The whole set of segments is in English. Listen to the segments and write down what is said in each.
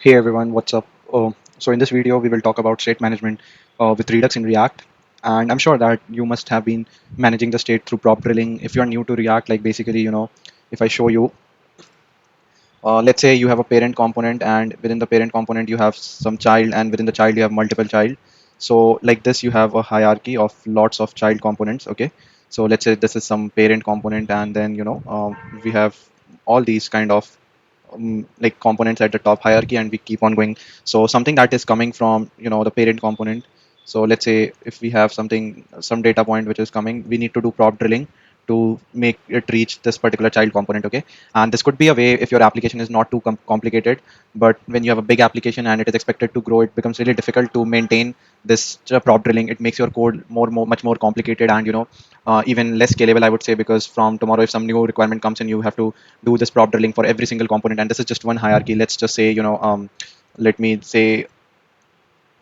Hey everyone, what's up? So in this video, we will talk about state management with Redux in React. And I'm sure that you must have been managing the state through prop drilling. If you're new to React, like basically, if I show you, let's say you have a parent component and within the parent component, you have some child and within the child, you have multiple child. So like this, you have a hierarchy of lots of child components. Okay. So let's say this is some parent component and then, we have all these kind of like components at the top hierarchy and we keep on going. So something that is coming from the parent component. So let's say if we have some data point which is coming, we need to do prop drilling to make it reach this particular child component. Okay, and this could be a way if your application is not too complicated, but when you have a big application and it is expected to grow, it becomes really difficult to maintain this prop drilling. It makes your code much more complicated and even less scalable, I would say, because from tomorrow if some new requirement comes in, you have to do this prop drilling for every single component, and this is just one hierarchy. Let's just say let me say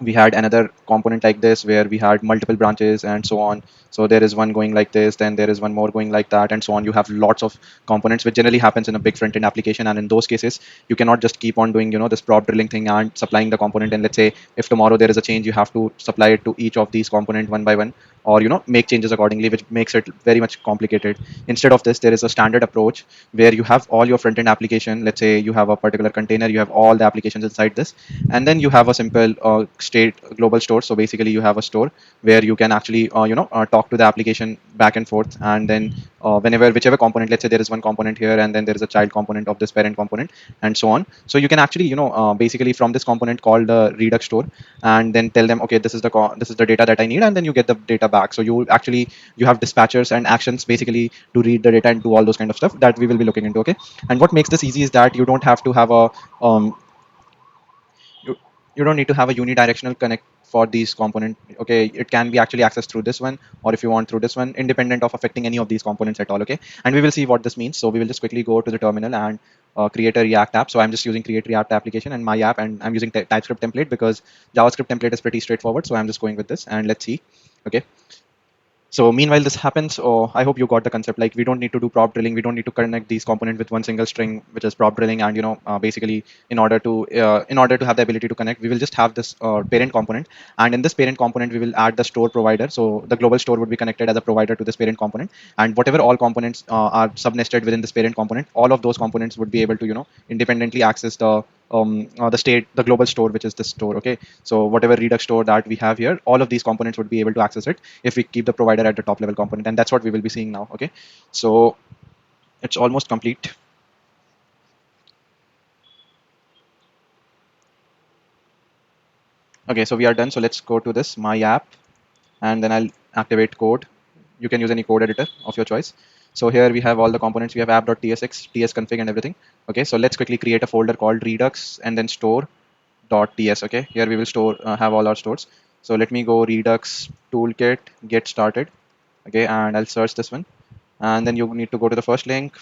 we had another component like this where we had multiple branches and so on. So there is one going like this, then there is one more going like that, and so on. You have lots of components, which generally happens in a big front-end application. And in those cases, you cannot just keep on doing this prop drilling thing and supplying the component. And let's say if tomorrow there is a change, you have to supply it to each of these component one by one, or make changes accordingly, which makes it very much complicated. Instead of this, there is a standard approach where you have all your front-end application. Let's say you have a particular container, you have all the applications inside this, and then you have a simple state global store. So basically you have a store where you can actually talk to the application back and forth, and then whenever whichever component, let's say there is one component here and then there is a child component of this parent component and so on. So you can actually basically from this component call the Redux store and then tell them, okay, this is the data that I need, and then you get the data back. So you have dispatchers and actions basically to read the data and do all those kind of stuff that we will be looking into. Okay, and what makes this easy is that you don't have to have a you, you don't need to have a unidirectional connect for these component. Okay, it can be actually accessed through this one, or if you want through this one, independent of affecting any of these components at all. Okay, and we will see what this means. So we will just quickly go to the terminal and create a React app. So I'm just using create React application and my app, and I'm using TypeScript template because JavaScript template is pretty straightforward. So I'm just going with this, and let's see. Okay, so meanwhile this happens, I hope you got the concept. Like we don't need to do prop drilling. We don't need to connect these components with one single string, which is prop drilling. And basically in order to have the ability to connect, we will just have this parent component. And in this parent component, we will add the store provider. So the global store would be connected as a provider to this parent component. And whatever all components are subnested within this parent component, all of those components would be able to independently access the global store, which is the store. Okay, so whatever Redux store that we have here, all of these components would be able to access it if we keep the provider at the top level component, and that's what we will be seeing now. Okay, so it's almost complete. Okay, so we are done. So let's go to this my app, and then I'll activate code. You can use any code editor of your choice. So here we have all the components. We have app.tsx, tsconfig, and everything. Okay, so let's quickly create a folder called Redux and then store.ts. Okay, here we will have all our stores. So let me go Redux Toolkit get started. Okay, and I'll search this one, and then you need to go to the first link.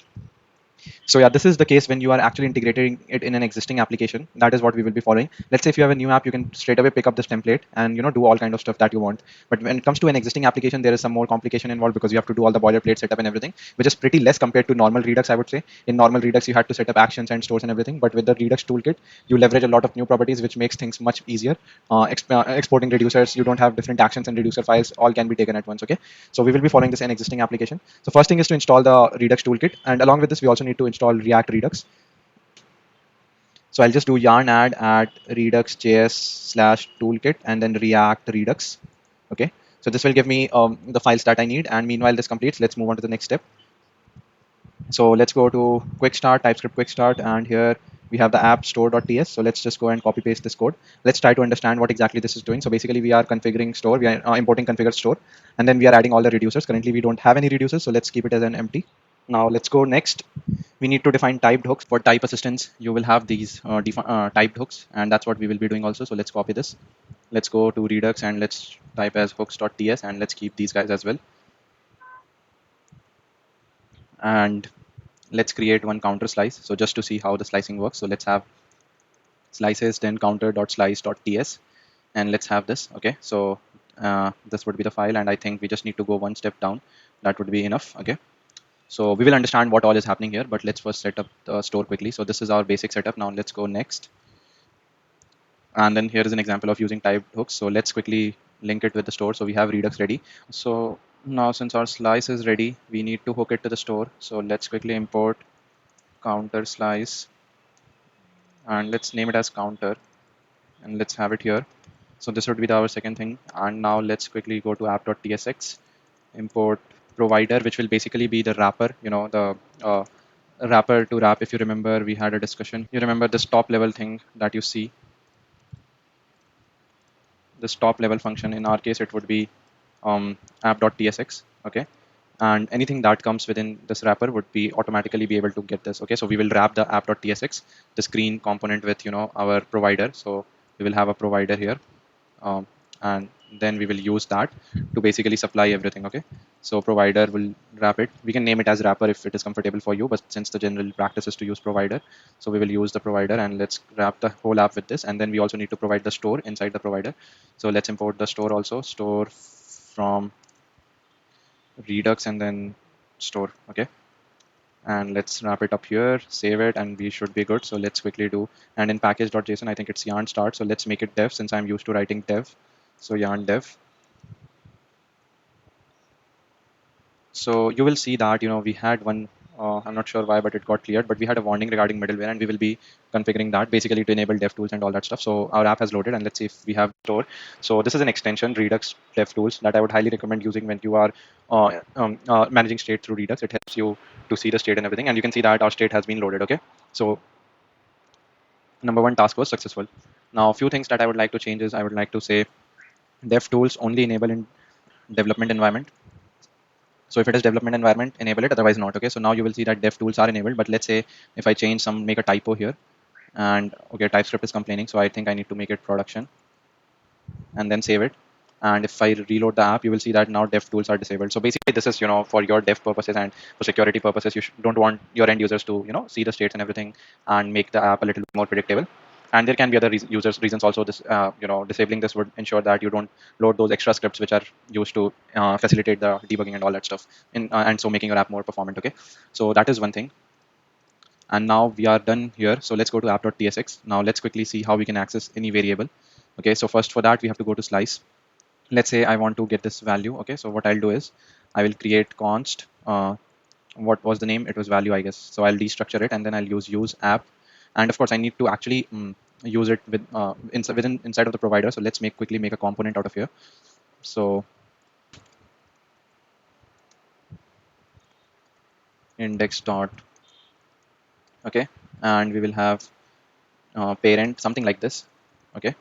So yeah, this is the case when you are actually integrating it in an existing application. That is what we will be following. Let's say if you have a new app, you can straight away pick up this template and do all kind of stuff that you want. But when it comes to an existing application, there is some more complication involved because you have to do all the boilerplate setup and everything, which is pretty less compared to normal Redux, I would say. In normal Redux, you had to set up actions and stores and everything. But with the Redux toolkit, you leverage a lot of new properties, which makes things much easier. Exporting reducers, you don't have different actions and reducer files, all can be taken at once. Okay, so we will be following this in existing application. So first thing is to install the Redux toolkit, and along with this, we also need to install React Redux. So I'll just do yarn add at Redux JS slash toolkit and then React Redux. Okay, so this will give me the files that I need. And meanwhile this completes, let's move on to the next step. So let's go to quick start, TypeScript quick start, and here we have the app store.ts. So let's just go and copy paste this code. Let's try to understand what exactly this is doing. So basically we are configuring store, we are importing configured store, and then we are adding all the reducers. Currently we don't have any reducers, so let's keep it as an empty. Now let's go next. We need to define typed hooks. For type assistance, you will have these typed hooks, and that's what we will be doing also. So let's copy this. Let's go to Redux and let's type as hooks.ts, and let's keep these guys as well. And let's create one counter slice. So just to see how the slicing works. So let's have slices then counter.slice.ts, and let's have this. Okay, so this would be the file, and I think we just need to go one step down. That would be enough. Okay. So we will understand what all is happening here, but let's first set up the store quickly. So this is our basic setup. Now let's go next. And then here is an example of using typed hooks. So let's quickly link it with the store. So we have Redux ready. So now since our slice is ready, we need to hook it to the store. So let's quickly import counter slice and let's name it as counter and let's have it here. So this would be our second thing. And now let's quickly go to app.tsx, import provider, which will basically be the wrapper, the wrapper to wrap. If you remember, we had a discussion. You remember this top level thing that you see, this top level function. In our case, it would be app.tsx. Okay. And anything that comes within this wrapper would be automatically be able to get this. Okay. So we will wrap the app.tsx, the screen component with, our provider. So we will have a provider here. Um, and then we will use that to basically supply everything. Okay. So provider will wrap it. We can name it as wrapper if it is comfortable for you, but since the general practice is to use provider, so we will use the provider and let's wrap the whole app with this. And then we also need to provide the store inside the provider. So let's import the store also, store from Redux and then store. Okay. And let's wrap it up here, save it, and we should be good. So let's quickly do, and in package.json, I think it's yarn start. So let's make it dev since I'm used to writing dev. So yarn dev. So you will see that, we had one, I'm not sure why, but it got cleared, but we had a warning regarding middleware and we will be configuring that basically to enable DevTools and all that stuff. So our app has loaded and let's see if we have store. So this is an extension, Redux DevTools, that I would highly recommend using when you are managing state through Redux. It helps you to see the state and everything. And you can see that our state has been loaded. Okay. So number one task was successful. Now, a few things that I would like to change is I would like to say DevTools only enable in development environment. So if it is development environment, enable it, otherwise not. Okay. So now you will see that dev tools are enabled. But let's say if I change make a typo here and okay, TypeScript is complaining. So I think I need to make it production and then save it. And if I reload the app, you will see that now dev tools are disabled. So basically this is, for your dev purposes and for security purposes, you don't want your end users to, see the states and everything and make the app a little more predictable. And there can be other reasons also. This, disabling this would ensure that you don't load those extra scripts which are used to facilitate the debugging and all that stuff, and so making your app more performant. Okay, so that is one thing. And now we are done here. So let's go to app.tsx. Now let's quickly see how we can access any variable. Okay, so first for that we have to go to slice. Let's say I want to get this value. Okay, so what I'll do is I will create const. What was the name? It was value, I guess. So I'll destructure it and then I'll use app. And of course, I need to actually use it with inside of the provider. So let's quickly make a component out of here. So index dot, okay, and we will have parent, something like this. Okay,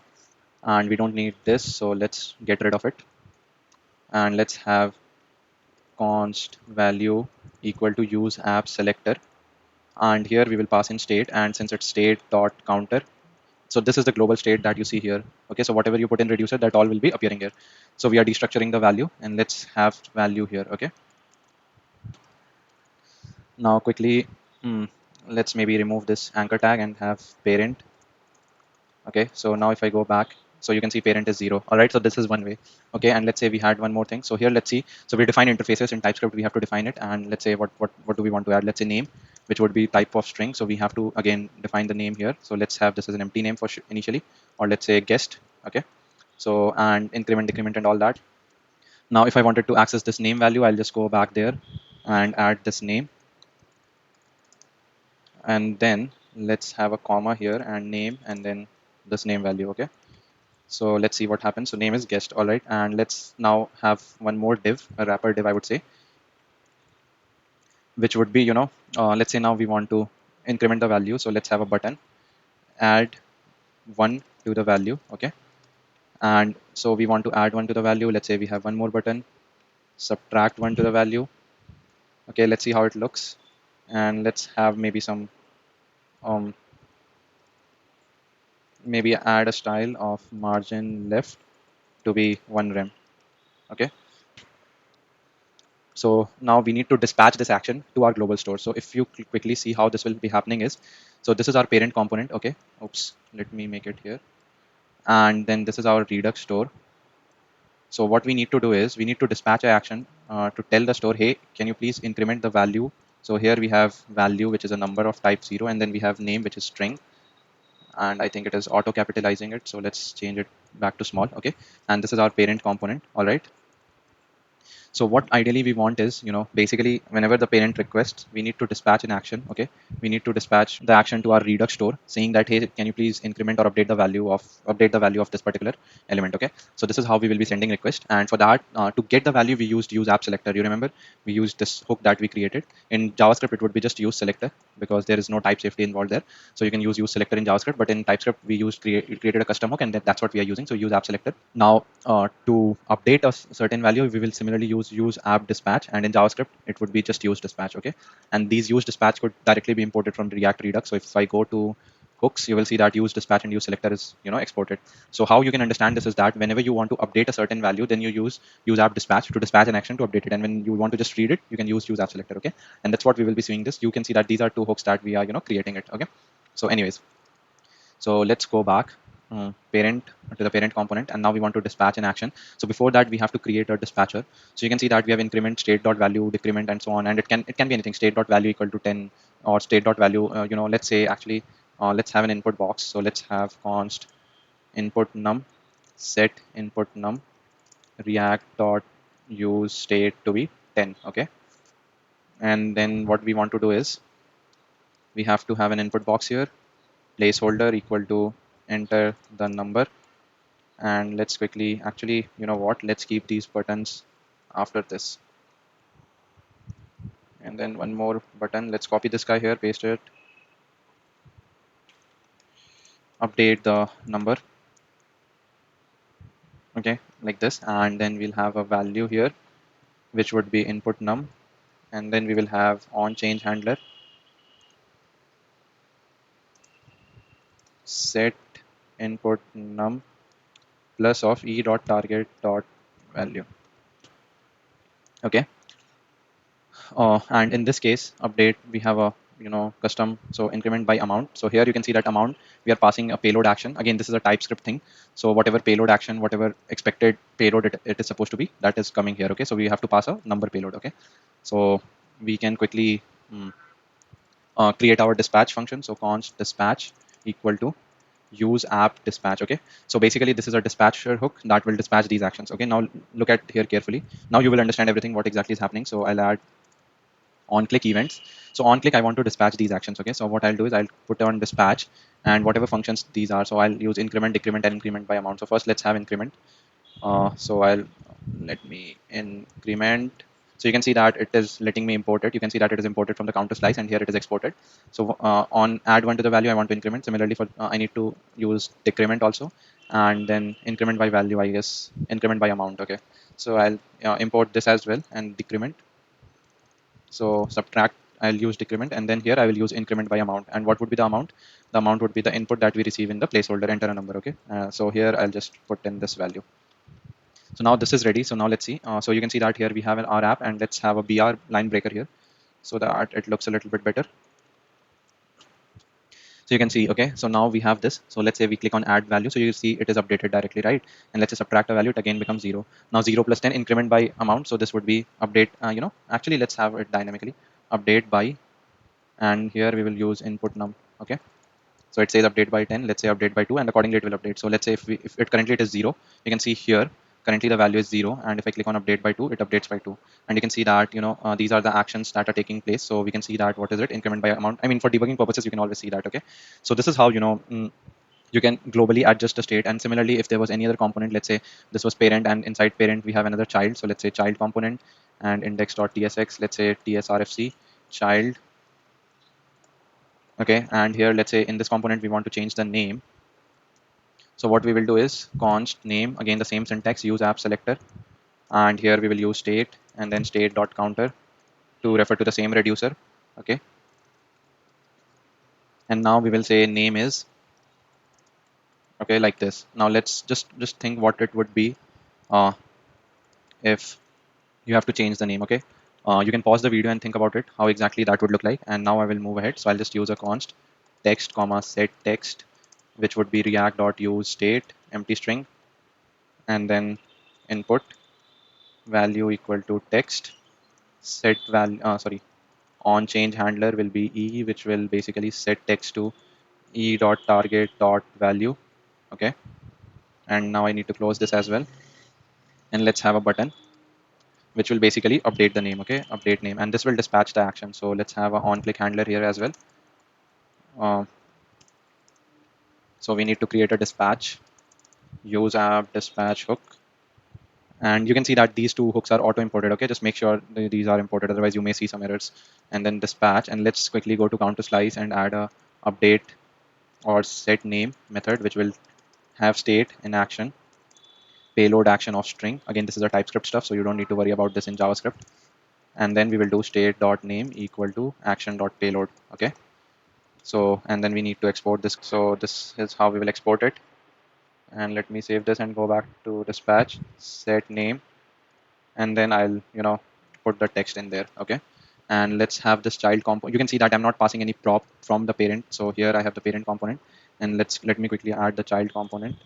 and we don't need this, so let's get rid of it. And let's have const value equal to use app selector. And here we will pass in state, and since it's state dot counter, so this is the global state that you see here. Okay, so whatever you put in reducer, that all will be appearing here. So we are destructuring the value and let's have value here. Okay, now quickly let's maybe remove this anchor tag and have parent. Okay, so now if I go back, so you can see parent is 0. All right, so this is one way. Okay, and let's say we had one more thing. So here, let's see. So we define interfaces in TypeScript. We have to define it, and let's say what do we want to add? Let's say name, which would be type of string. So we have to again define the name here. So let's have this as an empty name for initially, or let's say guest. Okay, so and increment, decrement, and all that. Now, if I wanted to access this name value, I'll just go back there and add this name, and then let's have a comma here and name, and then this name value. Okay. So let's see what happens. So name is guest. All right. And let's now have one more div, a wrapper div, I would say, which would be, let's say now we want to increment the value. So let's have a button, add 1 to the value. Okay. And so we want to add 1 to the value. Let's say we have one more button, subtract 1 to the value. Okay. Let's see how it looks. And let's have maybe some, maybe add a style of margin left to be 1 rem. Okay. So now we need to dispatch this action to our global store. So if you quickly see how this will be happening is, so this is our parent component. Okay. Oops. Let me make it here. And then this is our Redux store. So what we need to do is we need to dispatch an action to tell the store, hey, can you please increment the value? So here we have value, which is a number of type 0, and then we have name, which is string. and I think it is auto capitalizing it. So let's change it back to small. Okay. And this is our parent component. All right. So what ideally we want is, basically whenever the parent requests, we need to dispatch an action. Okay. We need to dispatch the action to our Redux store saying that, hey, can you please increment or update the value of this particular element. Okay. So this is how we will be sending request. And for that, to get the value, we used use app selector. You remember we used this hook that we created in JavaScript. It would be just use selector because there is no type safety involved there. So you can use selector in JavaScript, but in TypeScript, we created a custom hook, and that's what we are using. So use app selector. Now, to update a certain value, we will similarly use app dispatch, and in JavaScript, it would be just use dispatch. Okay, and these use dispatch could directly be imported from React Redux. So if I go to hooks, you will see that use dispatch and use selector is exported. So how you can understand this is that whenever you want to update a certain value, then you use app dispatch to dispatch an action to update it, and when you want to just read it, you can use app selector. Okay, and that's what we will be seeing this. You can see that these are two hooks that we are creating it. Okay, so anyways, so let's go back parent to the parent component, and now we want to dispatch an action. So before that, we have to create a dispatcher. So you can see that we have increment, state.value, decrement, and so on, and it can be anything. State.value equal to 10 or state.value. Let's say actually let's have an input box. So let's have const input num set input num react dot use state to be 10. Okay, and then what we want to do is we have to have an input box here, placeholder equal to enter the number. And let's quickly, actually, you know what, let's keep these buttons after this, and then one more button. Let's copy this guy here, paste it, update the number. Okay, like this, and then we'll have a value here which would be input num, and then we will have on change handler set input num plus of e dot target dot value. Okay, and in this case update, we have a custom, so increment by amount. So here you can see that amount, we are passing a payload action. Again, this is a TypeScript thing, so whatever payload action, whatever expected payload it is supposed to be, that is coming here. Okay, so we have to pass a number payload. Okay, so we can quickly create our dispatch function. So const dispatch equal to use app dispatch. Okay, so basically this is a dispatcher hook that will dispatch these actions. Okay, now look at here carefully. Now you will understand everything what exactly is happening. So I'll add on click events. So on click, I want to dispatch these actions. Okay, so what I'll do is I'll put on dispatch and whatever functions these are. So I'll use increment, decrement, and increment by amount. So first let's have increment. So I'll let me increment. So you can see that it is letting me import it. You can see that it is imported from the counter slice, and here it is exported. So on add one to the value, I want to increment. Similarly for I need to use decrement also, and then increment by value, I guess increment by amount. Okay, so I'll import this as well and decrement. So subtract, I'll use decrement, and then here I will use increment by amount. And what would be the amount? The amount would be the input that we receive in the placeholder, enter a number. Okay, so here I'll just put in this value. So now this is ready. So now let's see. So you can see that here we have our app, and let's have a BR line breaker here so that it looks a little bit better. So you can see, okay, so now we have this. So let's say we click on add value. So you see it is updated directly, right? And let's say subtract a value, it again becomes 0. Now 0 plus 10 increment by amount. So this would be update, actually let's have it dynamically update by, and here we will use input num. Okay, so it says update by 10, let's say update by 2, and accordingly it will update. So let's say if it currently it is 0, you can see here currently the value is 0, and if I click on update by 2, it updates by 2, and you can see that these are the actions that are taking place. So we can see that what is it, increment by amount. I mean, for debugging purposes you can always see that. Okay, so this is how you can globally adjust the state. And similarly, if there was any other component, let's say this was parent, and inside parent we have another child. So let's say child component and index.tsx, let's say tsrfc child. Okay, and here let's say in this component we want to change the name. So what we will do is const name, again the same syntax, use app selector, and here we will use state and then state dot counter to refer to the same reducer. Okay, and now we will say name is, okay, like this. Now let's just think what it would be uh, if you have to change the name. Okay, you can pause the video and think about it, how exactly that would look like. And now I will move ahead. So I'll just use a const text comma set text, which would be react dot use state empty string, and then input value equal to text set value, sorry, on change handler will be e, which will basically set text to e.target.value. Okay, and now I need to close this as well, and let's have a button which will basically update the name. Okay, update name, and this will dispatch the action. So let's have a on click handler here as well. uh, so we need to create a dispatch, use app dispatch hook, and you can see that these two hooks are auto imported. Okay, just make sure these are imported, otherwise you may see some errors. And then dispatch, and let's quickly go to count to slice and add a update or set name method which will have state in action, payload action of string. Again, this is a TypeScript stuff, so you don't need to worry about this in JavaScript. And then we will do state dot name equal to action dot payload. Okay, so and then we need to export this. So this is how we will export it. And let me save this and go back to dispatch, set name, and then I'll put the text in there. Okay, and let's have this child component. You can see that I'm not passing any prop from the parent, so here I have the parent component, and let me quickly add the child component.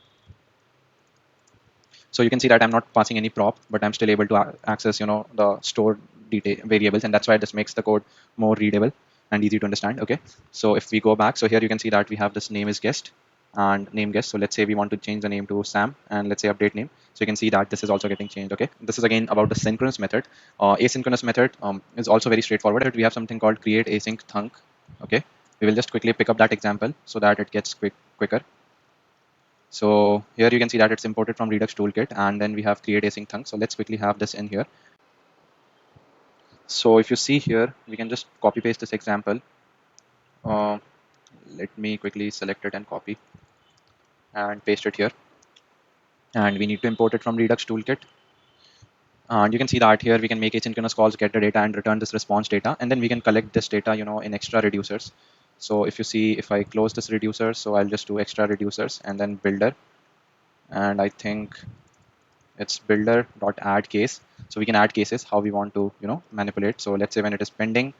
So you can see that I'm not passing any prop, but I'm still able to access the stored detail variables, and that's why this makes the code more readable and easy to understand. Okay, so if we go back, so here you can see that we have this name is guest and name guest. So let's say we want to change the name to Sam, and let's say update name. So you can see that this is also getting changed. Okay, this is again about the synchronous method. Asynchronous method is also very straightforward. We have something called create async thunk. Okay, we will just quickly pick up that example so that it gets quicker. So here you can see that it's imported from Redux Toolkit, and then we have create async Thunks. So let's quickly have this in here. So if you see here, we can just copy paste this example. Uh, Let me quickly select it and copy and paste it here. And we need to import it from Redux Toolkit. And you can see that here we can make asynchronous calls, get the data, and return this response data. And then we can collect this data, in extra reducers. So if you see, if I close this reducer, so I'll just do extra reducers and then builder. And I think it's builder.add case. So we can add cases how we want to manipulate. So let's say when it is pending,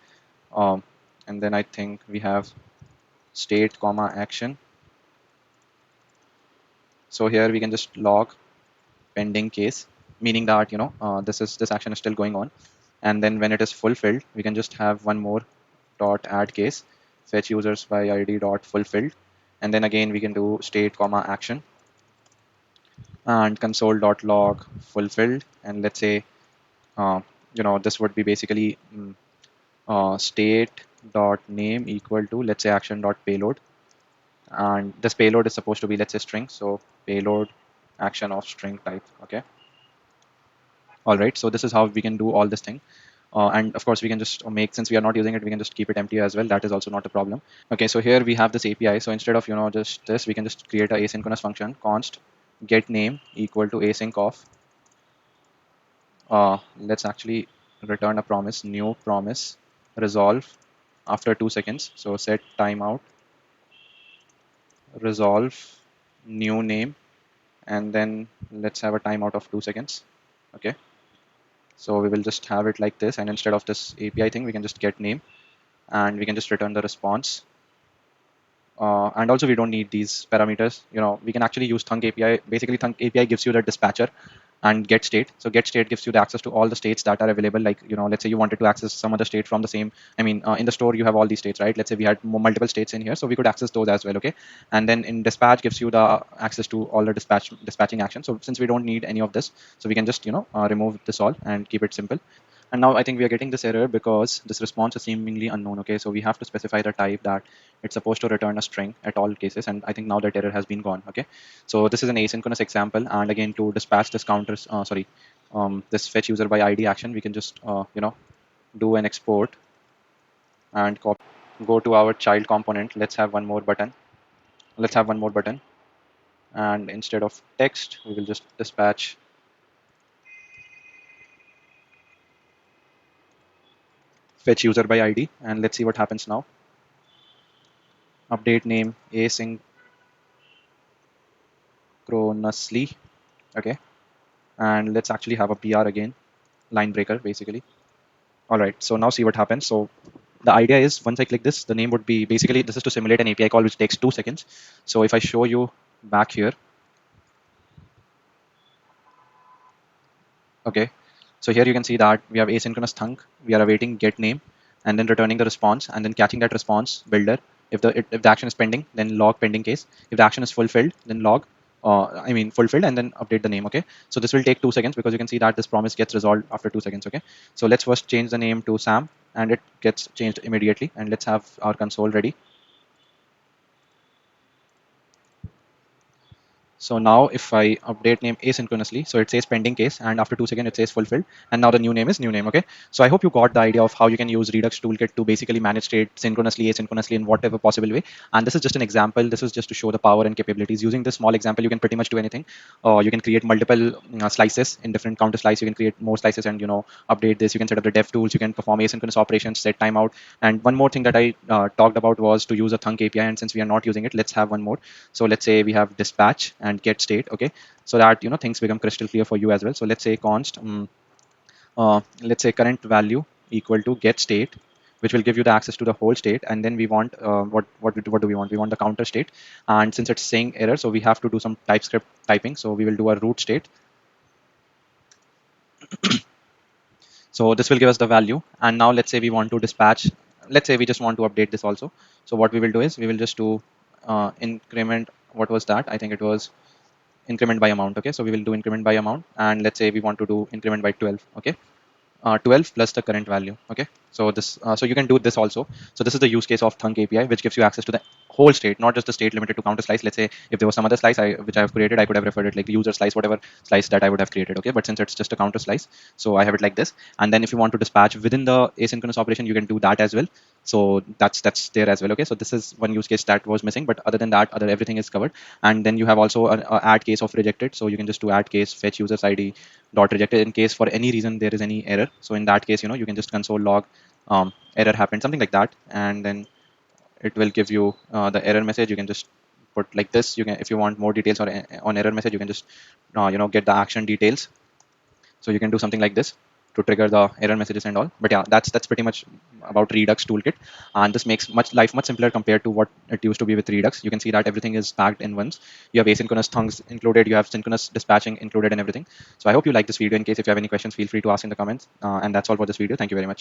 um, and then I think we have state comma action. So here we can just log pending case, meaning that this action is still going on. And then when it is fulfilled, we can just have one more dot add case, fetch users by id dot fulfilled, and then again we can do state comma action and console.log fulfilled. And let's say this would be basically state dot name equal to, let's say, action dot payload, and this payload is supposed to be, let's say, string. So payload action of string type. Okay, all right, so this is how we can do all this thing. And of course we can just make, since we are not using it, we can just keep it empty as well. That is also not a problem. Okay, so here we have this API. So instead of just this, we can just create a asynchronous function, const get name equal to async of let's actually return a promise, new promise, resolve after 2 seconds. So set timeout, resolve, new name, and then let's have a timeout of 2 seconds. Okay, so we will just have it like this, and instead of this API thing, we can just get name, and we can just return the response. And also we don't need these parameters. We can actually use Thunk API. Basically, Thunk API gives you the dispatcher and get state. So get state gives you the access to all the states that are available. Like, let's say you wanted to access some other state from the same, in the store you have all these states, right? Let's say we had multiple states in here, so we could access those as well. Okay, and then in dispatch gives you the access to all the dispatching actions. So since we don't need any of this, so we can just remove this all and keep it simple. And now I think we are getting this error because this response is seemingly unknown. Okay, so we have to specify the type that it's supposed to return a string at all cases. And I think now that error has been gone. Okay, so this is an asynchronous example. And again, to dispatch this this fetch user by ID action, we can just do an export and copy, go to our child component. Let's have one more button. Let's have one more button. And instead of text, we will just dispatch fetch user by ID. And let's see what happens now. Update name asynchronously. Okay, and let's actually have a PR again, line breaker basically. All right, so now see what happens. So the idea is, once I click this, the name would be, basically this is to simulate an API call which takes 2 seconds. So if I show you back here, okay, so here you can see that we have asynchronous thunk. We are awaiting get name and then returning the response and then catching that response builder If the action is pending, then log pending case. If the action is fulfilled, then log I mean fulfilled, and then update the name. Okay, so this will take 2 seconds because you can see that this promise gets resolved after 2 seconds. Okay, so let's first change the name to Sam, and it gets changed immediately. And let's have our console ready. So now if I update name asynchronously, so it says pending case, and after 2 seconds it says fulfilled, and now the new name is new name. Okay. So I hope you got the idea of how you can use Redux Toolkit to basically manage state synchronously, asynchronously in whatever possible way. And this is just an example. This is just to show the power and capabilities. Using this small example, you can pretty much do anything. You can create multiple slices in different counter slice. You can create more slices and update this. You can set up the dev tools. You can perform asynchronous operations, set timeout. And one more thing that I talked about was to use a Thunk API. And since we are not using it, let's have one more. So let's say we have dispatch and get state. Okay, so that things become crystal clear for you as well. So let's say const let's say current value equal to get state, which will give you the access to the whole state. And then we want what do we want? We want the counter state. And since it's saying error, so we have to do some TypeScript typing. So we will do a root state. So this will give us the value. And now let's say we want to dispatch. Let's say we just want to update this also. So what we will do is we will just do increment. What was that? I think it was increment by amount. Okay, so we will do increment by amount, and let's say we want to do increment by 12. Okay, 12 plus the current value. Okay, so this so you can do this also. So this is the use case of Thunk API, which gives you access to the whole state, not just the state limited to counter slice. Let's say if there was some other slice which I have created, I could have referred it like the user slice, whatever slice that I would have created. Okay, but since it's just a counter slice, so I have it like this. And then if you want to dispatch within the asynchronous operation, you can do that as well. So that's there as well. Okay, so this is one use case that was missing, but other than that, other everything is covered. And then you have also an add case of rejected. So you can just do add case fetch users ID dot rejected in case for any reason there is any error. So in that case, you can just console log error happened, something like that, and then it will give you the error message. You can just put like this. You can, if you want more details or on error message, you can just get the action details. So you can do something like this to trigger the error messages and all. But yeah, that's pretty much about Redux toolkit, and this makes life much simpler compared to what it used to be with Redux. You can see that everything is packed in once. You have asynchronous thunks included, you have synchronous dispatching included, and everything. So I hope you like this video. In case if you have any questions, feel free to ask in the comments. And that's all for this video. Thank you very much.